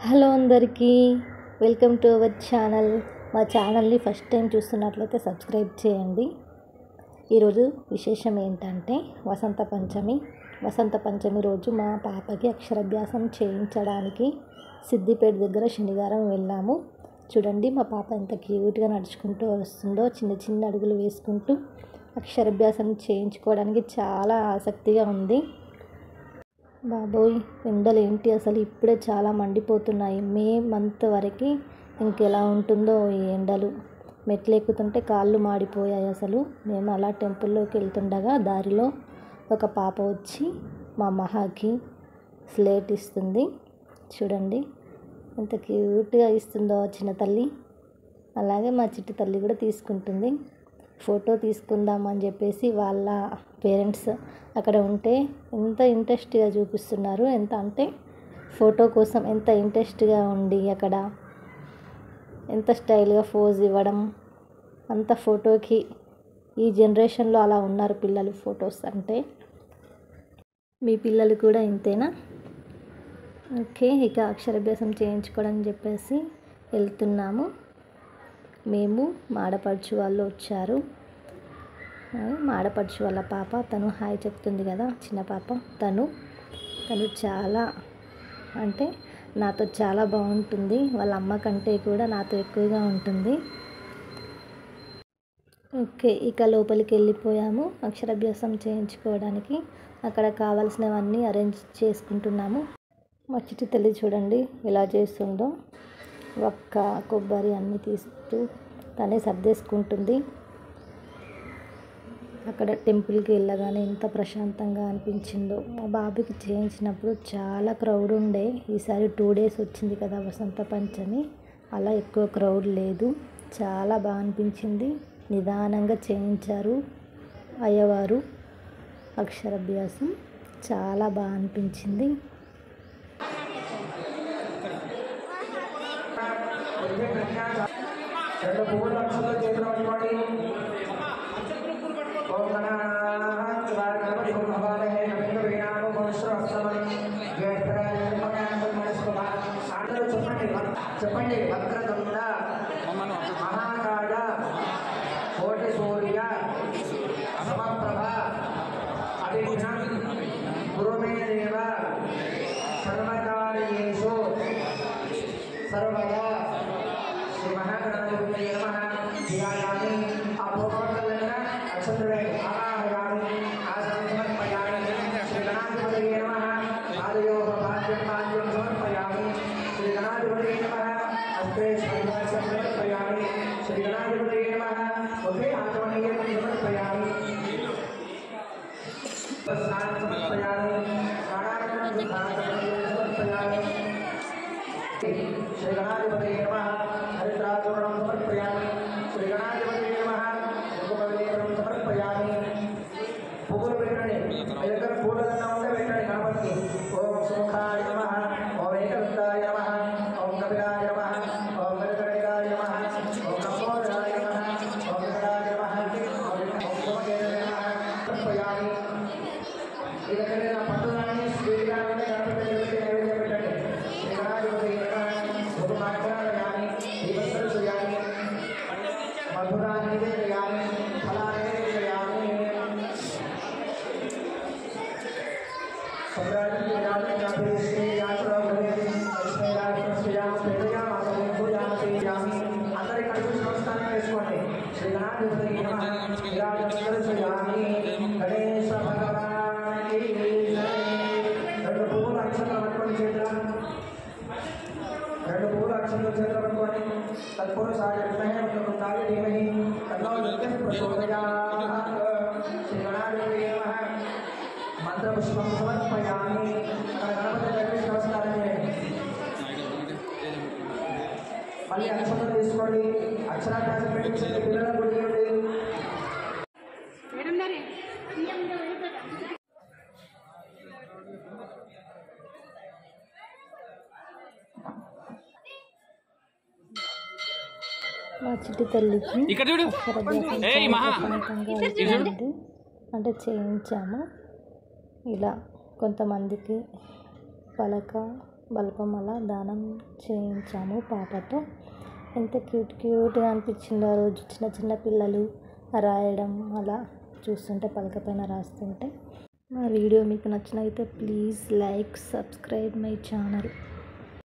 Hello అందరికీ welcome to our channel. మా ఛానల్ని ఫస్ట్ టైం చూస్తున్నట్లయితే సబ్స్క్రైబ్ చేయండి. ఈరోజు విశేషం ఏంటంటే వసంత పంచమి రోజు మా పాపకి అక్షరాభ్యాసం చేయించడానికి సిద్దిపేట దగ్గర శనివారం వెళ్ళాము. చూడండి మా పాప ఎంత క్యూట్గా నడుచుకుంటూ వస్తుందో, చిన్న చిన్న అడుగులు వేసుకుంటూ అక్షరాభ్యాసం చేయించుకోవడానికి చాలా ఆసక్తిగా ఉంది. బాబోయ్, ఎండలు ఏంటి అసలు, ఇప్పుడే చాలా మండిపోతున్నాయి. మే మంత్ వరకు ఇంకెలా ఉంటుందో ఈ ఎండలు. మెట్లు ఎక్కుతుంటే కాళ్ళు మాడిపోయాయి అసలు. మేము అలా టెంపుల్లోకి వెళ్తుండగా దారిలో ఒక పాప వచ్చి మా మహాకి స్లేట్ ఇస్తుంది. చూడండి ఎంత క్యూట్గా ఇస్తుందో చిన్న తల్లి. అలాగే మా చిట్టి తల్లి కూడా తీసుకుంటుంది. ఫోటో తీసుకుందామని చెప్పేసి వాళ్ళ పేరెంట్స్ అక్కడ ఉంటే ఎంత ఇంట్రెస్ట్గా చూపిస్తున్నారు. ఎంత అంటే ఫోటో కోసం ఎంత ఇంట్రెస్ట్గా ఉండి అక్కడ ఎంత స్టైల్గా పోజ్ ఇవ్వడం, అంత ఫోటోకి ఈ జనరేషన్లో అలా ఉన్నారు పిల్లలు. ఫొటోస్ అంటే మీ పిల్లలు కూడా ఇంతేనా? ఓకే, ఇక అక్షరాభ్యాసం చేయించుకోవడానికి చెప్పేసి వెళ్తున్నాము. మేము మాడపడుచు వాళ్ళు వచ్చారు. మాడపడుచు వాళ్ళ పాప తను హాయ్ చెప్తుంది కదా, చిన్న పాప. తను చాలా అంటే నాతో చాలా బాగుంటుంది. వాళ్ళ అమ్మ కంటే కూడా నాతో ఎక్కువగా ఉంటుంది. ఓకే, ఇక లోపలికి వెళ్ళిపోయాము అక్షరాభ్యాసం చేయించుకోవడానికి. అక్కడ కావాల్సినవన్నీ అరేంజ్ చేసుకుంటున్నాము. మా చిట్టి తల్లి చూడండి ఎలా చేస్తుందో. ఒక్క కొబ్బరి అన్నీ తీసుకుంటూ తనే సర్దేసుకుంటుంది. అక్కడ టెంపుల్కి వెళ్ళగానే ఎంత ప్రశాంతంగా అనిపించిందో. మా బాబుకి చేయించినప్పుడు చాలా క్రౌడ్ ఉండే. ఈసారి 2 days వచ్చింది కదా వసంత పంచమి, అలా ఎక్కువ క్రౌడ్ లేదు. చాలా బాగా అనిపించింది. నిదానంగా చేయించారు అయ్యవారు అక్షరాభ్యాసం. చాలా బాగా అనిపించింది. చెప్పండి. వక్రతుండ మహాకాళ కోటి సూర్య సమప్రభ అవిఘ్నం గురు మే దేవ సర్వకార్యేషు సర్వదా. శ్రీ మహాగణాధిపతయే నమః. ధ్యాయామి అపోపకలన అక్షంద్రే ఆవాహయామి ఆసనం సమర్పయామి. శ్రీ గణాధిపతయే నమః. ఆదయోః పాద్యం పాద్యం సమర్పయామి. శ్రీ గణాధిపతయే నమః. హస్తే స్వర్గస్యం సమర్పయామి. శ్రీ గణాధిపతయే నమః. ముఖే ఆచమనీయం సమర్పయామి. స్నానం సమర్పయామి. స్నానానంతరం సమర్పయామి. శ్రీ గణాధిపతయే నమః. హరిద్రాచూర్ణం సమర్పయామి. శ్రీ గణాధిపతయే నమః. కుంకుమవిలేపనం సమర్పయామి. పువ్వులు పెట్టండి, మీ దగ్గర పూలన్నా ఉంటే పెట్టండి గణపతికి. ఓం సుముఖాయ నమః. ఓం ఏకదంతాయ నమః. ఓం కపిలాయ నమః. ఓం గజకర్ణికాయ నమః. ఓం లంబోదరాయ నమః. ఓం వికటాయ నమః. ఓం కుమకేతవే నమః సమర్పయామి. ఈ దగ్గర పండుగని స్వీట్గా ఉంటే గణపతి నైవేద్యం పెట్టండి. శ్రీ గణాధిపతయే నమః. ఉపమార్జనాయామి దీపస్సర్జయామి మధురాన్ని నివేదయామి ఫలాన్ని నివేదయామి. సమ్రాజ్యం విరాజం జాతీయశ్రీ యాత్రం భవేది లక్ష్మీరాజం శ్రీయామ ప్రేరయామాసం పూజామసేయామి. అందరి కడుపు నమస్కారం చేసుకోండి. శ్రీ గణాధిపతయే నమః. విరాజం సర్జయామి. గణేశ భగవానికి జై. 2 పువ్వుల అక్షరాలు పట్టుకోండి చేతుల. 2 పువ్వుల అక్షరాలు చేతులు పట్టుకోండి. తత్పురుషాయ విద్మహే వక్రతుండాయ ధీమహి తన్నో దుర్గః ప్రచోదయాత్. శ్రీ గణాధిపతయే నమః. మంత్రపుష్పం సమర్పయామి. అక్కడ గణపతి దగ్గరికి నమస్కారం చేయండి. మళ్ళీ అక్షరాలు తీసుకోండి. అక్షరాభ్యాసం పెట్టించండి. పిల్లల గుడి మా చిట్టి తల్లికి అక్షరాభ్యాసం అంటే చేయించాము. ఇలా కొంతమందికి పలక, బల్బం అలా దానం చేయించాము పాపతో. ఎంత క్యూట్గా అనిపించిందో ఆ రోజు. చిన్న చిన్న పిల్లలు రాయడం అలా చూస్తుంటే, పలక పైన రాస్తుంటే. మా వీడియో మీకు నచ్చినైతే please like, subscribe my channel.